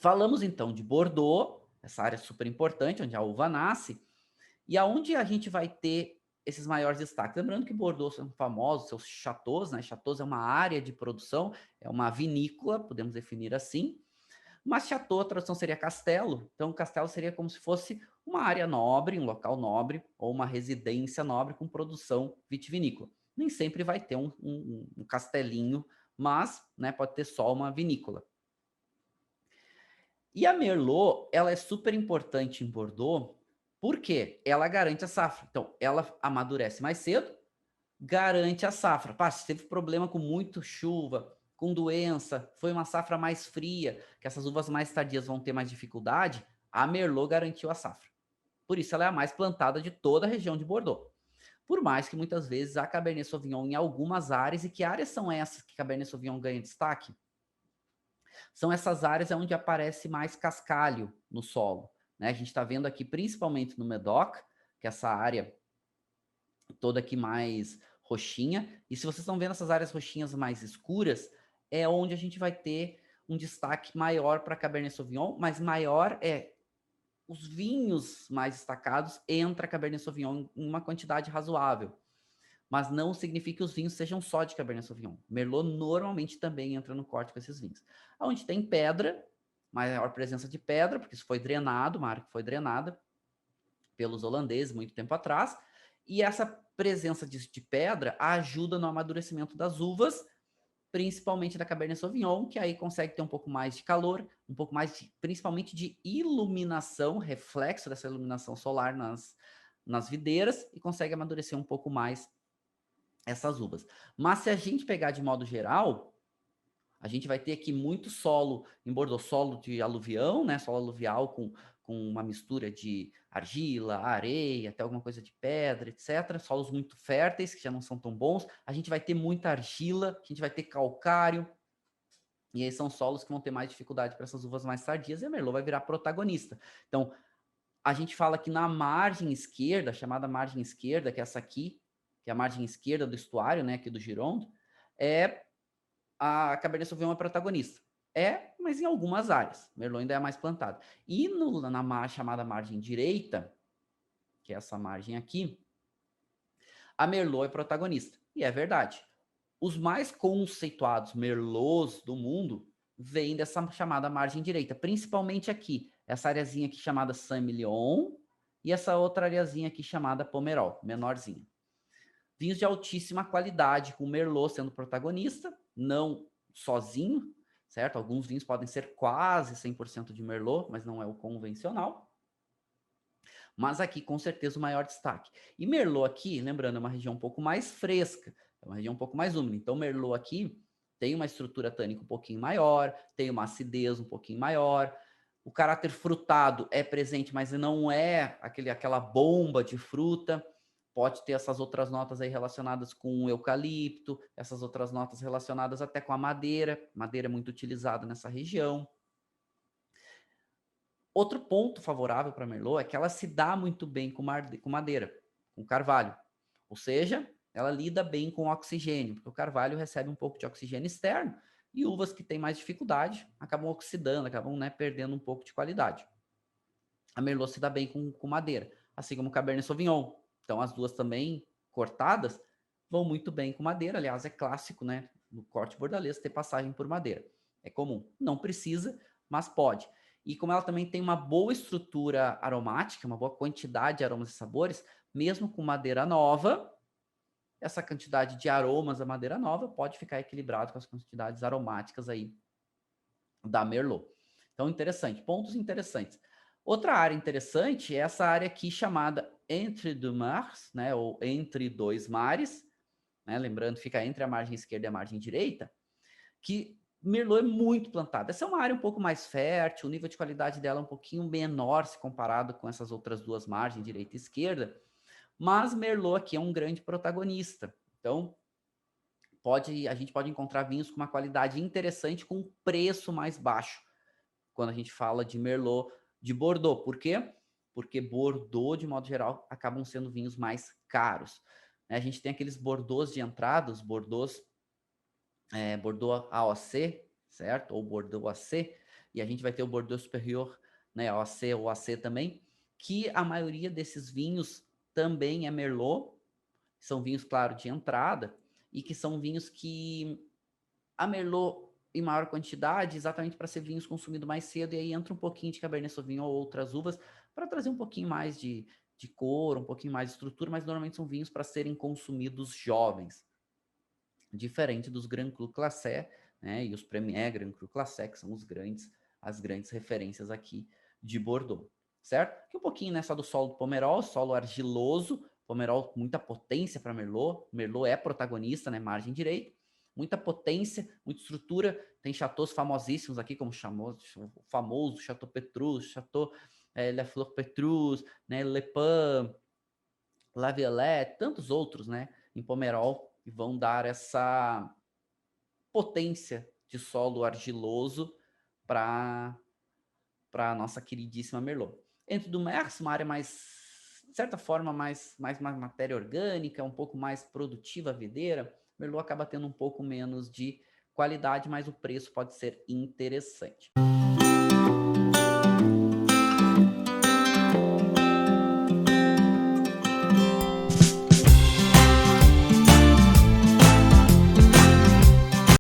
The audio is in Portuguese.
Falamos então de Bordeaux, essa área super importante, onde a uva nasce, e aonde a gente vai ter esses maiores destaques. Lembrando que Bordeaux são famosos, seus chateaus, né? Chateaus é uma área de produção, é uma vinícola, podemos definir assim. Mas chateau, a tradução seria castelo. Então, castelo seria como se fosse uma área nobre, um local nobre, ou uma residência nobre com produção vitivinícola. Nem sempre vai ter um castelinho, mas né, pode ter só uma vinícola. E a Merlot, ela é super importante em Bordeaux, porque ela garante a safra. Então, ela amadurece mais cedo, garante a safra. Pá, se teve problema com muito chuva, com doença, foi uma safra mais fria, que essas uvas mais tardias vão ter mais dificuldade, a Merlot garantiu a safra. Por isso ela é a mais plantada de toda a região de Bordeaux. Por mais que muitas vezes há Cabernet Sauvignon em algumas áreas, e que áreas são essas que Cabernet Sauvignon ganha destaque? São essas áreas onde aparece mais cascalho no solo. Né? A gente está vendo aqui, principalmente no Medoc, que é essa área toda aqui mais roxinha. E se vocês estão vendo essas áreas roxinhas mais escuras, é onde a gente vai ter um destaque maior para Cabernet Sauvignon, mas maior é os vinhos mais destacados entra Cabernet Sauvignon em uma quantidade razoável. Mas não significa que os vinhos sejam só de Cabernet Sauvignon. Merlot normalmente também entra no corte com esses vinhos. Onde tem pedra, maior presença de pedra, porque isso foi drenado, uma área que foi drenada pelos holandeses muito tempo atrás, e essa presença de pedra ajuda no amadurecimento das uvas, principalmente da Cabernet Sauvignon, que aí consegue ter um pouco mais de calor, um pouco mais, principalmente de iluminação, reflexo dessa iluminação solar nas videiras, e consegue amadurecer um pouco mais essas uvas. Mas se a gente pegar de modo geral, a gente vai ter aqui muito solo em Bordeaux, solo de aluvião, né? Solo aluvial com uma mistura de argila, areia, até alguma coisa de pedra, etc. Solos muito férteis, que já não são tão bons. A gente vai ter muita argila, a gente vai ter calcário. E aí são solos que vão ter mais dificuldade para essas uvas mais tardias, e a Merlot vai virar protagonista. Então, a gente fala que na margem esquerda, chamada margem esquerda, que é essa aqui, que é a margem esquerda do estuário, né, aqui do Gironde, é a Cabernet Sauvignon é protagonista. É, mas em algumas áreas. Merlot ainda é mais plantado. E na chamada margem direita, que é essa margem aqui, a Merlot é protagonista. E é verdade. Os mais conceituados Merlots do mundo vêm dessa chamada margem direita, principalmente aqui, essa areazinha aqui chamada Saint-Emilion e essa outra areazinha aqui chamada Pomerol, menorzinha. Vinhos de altíssima qualidade, com o Merlot sendo protagonista, não sozinho, certo? Alguns vinhos podem ser quase 100% de Merlot, mas não é o convencional. Mas aqui, com certeza, o maior destaque. E Merlot aqui, lembrando, é uma região um pouco mais fresca, é uma região um pouco mais úmida. Então, Merlot aqui tem uma estrutura tânica um pouquinho maior, tem uma acidez um pouquinho maior. O caráter frutado é presente, mas não é aquela bomba de fruta. Pode ter essas outras notas aí relacionadas com o eucalipto, essas outras notas relacionadas até com a madeira. Madeira é muito utilizada nessa região. Outro ponto favorável para Merlot é que ela se dá muito bem com madeira, com carvalho. Ou seja, ela lida bem com oxigênio, porque o carvalho recebe um pouco de oxigênio externo e uvas que têm mais dificuldade acabam oxidando, acabam perdendo um pouco de qualidade. A Merlot se dá bem com madeira, assim como o Cabernet Sauvignon. Então, as duas também cortadas vão muito bem com madeira. Aliás, é clássico, né, no corte bordalês ter passagem por madeira. É comum. Não precisa, mas pode. E como ela também tem uma boa estrutura aromática, uma boa quantidade de aromas e sabores, mesmo com madeira nova, essa quantidade de aromas da madeira nova pode ficar equilibrado com as quantidades aromáticas aí da Merlot. Então, interessante. Pontos interessantes. Outra área interessante é essa área aqui chamada Entre deux Mars, né, ou Entre dois mares, né, lembrando, fica entre a margem esquerda e a margem direita, que Merlot é muito plantada. Essa é uma área um pouco mais fértil, o nível de qualidade dela é um pouquinho menor se comparado com essas outras duas margens, direita e esquerda, mas Merlot aqui é um grande protagonista. Então, a gente pode encontrar vinhos com uma qualidade interessante com um preço mais baixo quando a gente fala de Merlot de Bordeaux. Por quê? Porque Bordeaux, de modo geral, acabam sendo vinhos mais caros. A gente tem aqueles Bordeaux de entrada, os Bordeaux AOC, certo? Ou Bordeaux AC, e a gente vai ter o Bordeaux Superior, né, o AC também, que a maioria desses vinhos também é Merlot, são vinhos, claro, de entrada, e que são vinhos que a Merlot em maior quantidade, exatamente para ser vinhos consumidos mais cedo, e aí entra um pouquinho de Cabernet Sauvignon ou outras uvas, para trazer um pouquinho mais de cor, um pouquinho mais de estrutura, mas normalmente são vinhos para serem consumidos jovens, diferente dos Grand Cru Classé, né, e os Premier Grand Cru Classé, que são as grandes referências aqui de Bordeaux, certo? Aqui um pouquinho, né, só do solo do Pomerol, solo argiloso, Pomerol muita potência para Merlot, Merlot é protagonista, né, margem direita, muita potência, muita estrutura, tem chateaus famosíssimos aqui, como o famoso Chateau Petrus, Chateau La Fleur Petrus, né, Le Pen, La Violette, tantos outros, né, em Pomerol, que vão dar essa potência de solo argiloso para a nossa queridíssima Merlot. Dentro do Merx, uma área mais, de certa forma, mais matéria orgânica, um pouco mais produtiva videira, Merlot acaba tendo um pouco menos de qualidade, mas o preço pode ser interessante.